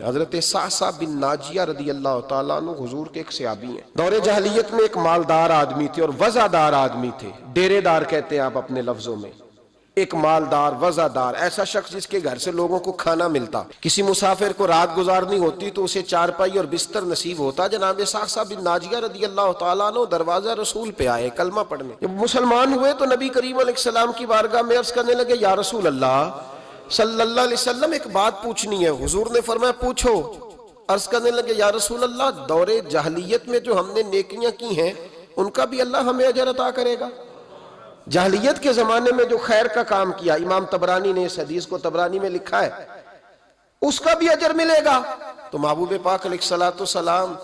حضرت سعصع بن ناجیہ رضی اللہ تعالیٰ عنہ حضور کے ایک صحابی ہیں۔ دور جاہلیت میں ایک مالدار آدمی تھے اور وزادار آدمی تھے، ڈیرے دار کہتے ہیں آپ اپنے لفظوں میں۔ ایک مالدار وزادار ایسا شخص جس کے گھر سے لوگوں کو کھانا ملتا، کسی مسافر کو رات گزارنی ہوتی تو اسے چارپائی اور بستر نصیب ہوتا۔ جناب سعصع بن ناجیہ رضی اللہ تعالیٰ عنہ دروازہ رسول پہ آئے کلمہ پڑھنے۔ جب مسلمان ہوئے تو نبی کریم علیہ السلام کی بارگاہ میں عرض کرنے لگے، یا رسول اللہ صلی اللہ علیہ وسلم ایک بات پوچھنی ہے۔ حضور نے فرمایا پوچھو۔ عرض کرنے لگے، یا رسول اللہ دور جاہلیت میں جو ہم نے نیکیاں کی ہیں ان کا بھی اللہ ہمیں اجر عطا کرے گا؟ جاہلیت کے زمانے میں جو خیر کا کام کیا، امام طبرانی نے اس حدیث کو طبرانی میں لکھا ہے، اس کا بھی اجر ملے گا؟ تو محبوب پاک علیہ السلام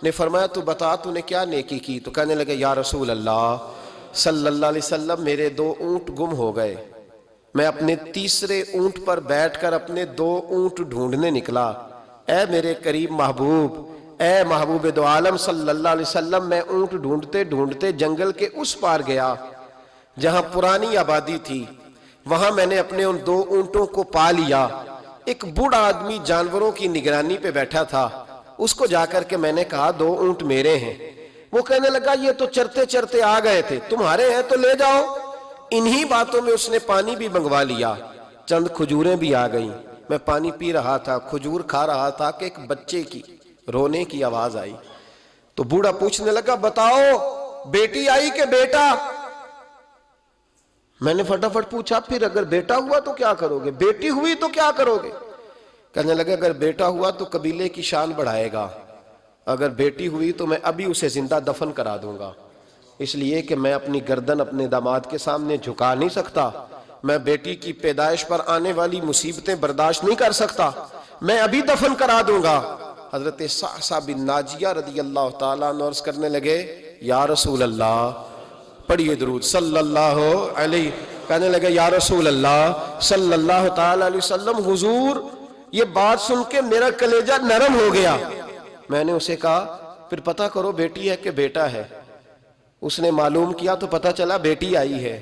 نے فرمایا تو بتا تو نے کیا نیکی کی؟ تو کہنے لگے، یا رسول اللہ صلی اللہ علیہ وسلم میرے 2 اونٹ گم ہو گئے، میں اپنے تیسرے اونٹ پر بیٹھ کر اپنے 2 اونٹ ڈھونڈنے نکلا۔ اے میرے قریب محبوب، اے محبوب دو عالم صلی اللہ علیہ وسلم، میں اونٹ ڈھونڈتے ڈھونڈتے جنگل کے اس پار گیا جہاں پرانی آبادی تھی، وہاں میں نے اپنے ان 2 اونٹوں کو پا لیا۔ ایک بوڑھا آدمی جانوروں کی نگرانی پہ بیٹھا تھا، اس کو جا کر کے میں نے کہا 2 اونٹ میرے ہیں۔ وہ کہنے لگا یہ تو چرتے چرتے آ گئے تھے، تمہارے ہیں تو لے جاؤ۔ انہی باتوں میں اس نے پانی بھی منگوا لیا، چند کھجوریں بھی آ گئیں۔ میں پانی پی رہا تھا، کھجور کھا رہا تھا کہ ایک بچے کی رونے کی آواز آئی۔ تو بوڑھا پوچھنے لگا بتاؤ بیٹی آئی کہ بیٹا؟ میں نے فٹافٹ پوچھا پھر اگر بیٹا ہوا تو کیا کرو گے، بیٹی ہوئی تو کیا کرو گے؟ کہنے لگا اگر بیٹا ہوا تو قبیلے کی شان بڑھائے گا، اگر بیٹی ہوئی تو میں ابھی اسے زندہ دفن کرا دوں گا، اس لیے کہ میں اپنی گردن اپنے داماد کے سامنے جھکا نہیں سکتا، میں بیٹی کی پیدائش پر آنے والی مصیبتیں برداشت نہیں کر سکتا، میں ابھی دفن کرا دوں گا۔ حضرت سعصع بن ناجیہ رضی اللہ تعالیٰ عنہ عرض کرنے لگے، یا رسول اللہ، پڑھیے درود صلی اللہ علیہ، کہنے لگے یا رسول اللہ صلی اللہ تعالیٰ علیہ وسلم، حضور یہ بات سن کے میرا کلیجہ نرم ہو گیا۔ میں نے اسے کہا پھر پتہ کرو بیٹی ہے کہ بیٹا ہے۔ اس نے معلوم کیا تو پتہ چلا بیٹی آئی ہے۔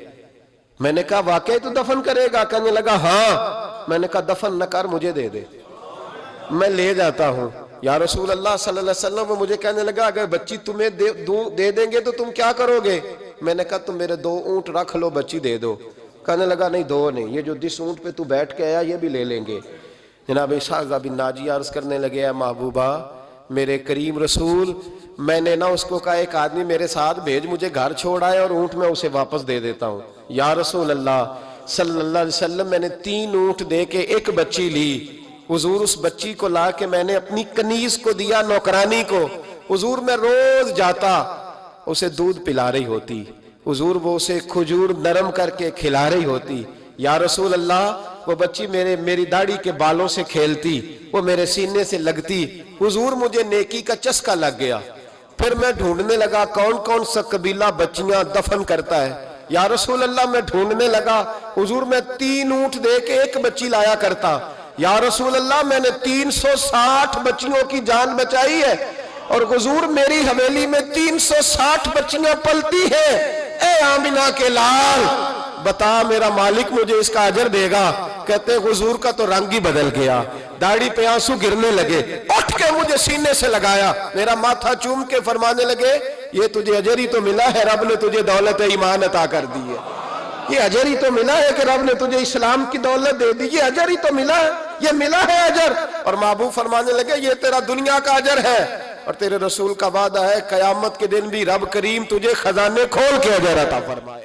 میں نے کہا واقعی تو دفن کرے گا؟ کہنے لگا ہاں۔ میں نے کہا دفن نہ کر، مجھے دے دے، میں لے جاتا ہوں۔ یا رسول اللہ صلی اللہ علیہ وسلم، وہ مجھے کہنے لگا اگر بچی تمہیں دے دیں گے تو تم کیا کرو گے؟ میں نے کہا تم میرے 2 اونٹ رکھ لو، بچی دے دو۔ کہنے لگا نہیں 2 نہیں، یہ جو جس اونٹ پہ تو بیٹھ کے آیا یہ بھی لے لیں گے۔ جناب سعصع بن ناجیہ عرض کرنے لگے، اے محبوبہ میرے کریم رسول، میں نے نہ اس کو کہا ایک آدمی میرے ساتھ بھیج، مجھے گھر چھوڑ آئے اور اونٹ میں اسے واپس دے دیتا ہوں۔ یا رسول اللہ صلی اللہ علیہ وسلم، میں نے 3 اونٹ دے کے ایک بچی لی۔ حضور اس بچی کو لا کے میں نے اپنی کنیز کو دیا، نوکرانی کو۔ حضور میں روز جاتا، اسے دودھ پلا رہی ہوتی، حضور وہ اسے کھجور نرم کر کے کھلا رہی ہوتی۔ یا رسول اللہ وہ بچی میری داڑھی کے بالوں سے کھیلتی، وہ میرے سینے سے لگتی۔ حضور مجھے نیکی کا چسکا لگ گیا۔ پھر میں ڈھونڈنے لگا کون کون سا قبیلہ بچیاں دفن کرتا ہے۔ یا رسول اللہ میں ڈھونڈنے لگا، حضور میں 3 اونٹ دے کے ایک بچی لایا کرتا۔ یا رسول اللہ میں نے 360 بچیوں کی جان بچائی ہے، اور حضور میری حویلی میں 360 بچیاں پلتی ہیں۔ اے آمنہ کے لال بتا میرا مالک مجھے اس کا اجر دے گا؟ کہتے حضور کا تو رنگ ہی بدل گیا، داڑھی پہ آنسو گرنے لگے، اٹھ کے مجھے سینے سے لگایا، میرا ماتھا چوم کے فرمانے لگے یہ تجھے اجر ہی تو ملا ہے، رب نے تجھے دولت ایمان عطا کر دی ہے۔ یہ اجر ہی تو ملا ہے کہ رب نے تجھے اسلام کی دولت دے دی، یہ اجر ہی تو ملا ہے، یہ ملا ہے اجر۔ اور محبوب فرمانے لگے یہ تیرا دنیا کا اجر ہے، اور تیرے رسول کا وعدہ ہے قیامت کے دن بھی رب کریم تجھے خزانے کھول کے اجر عطا فرمائے۔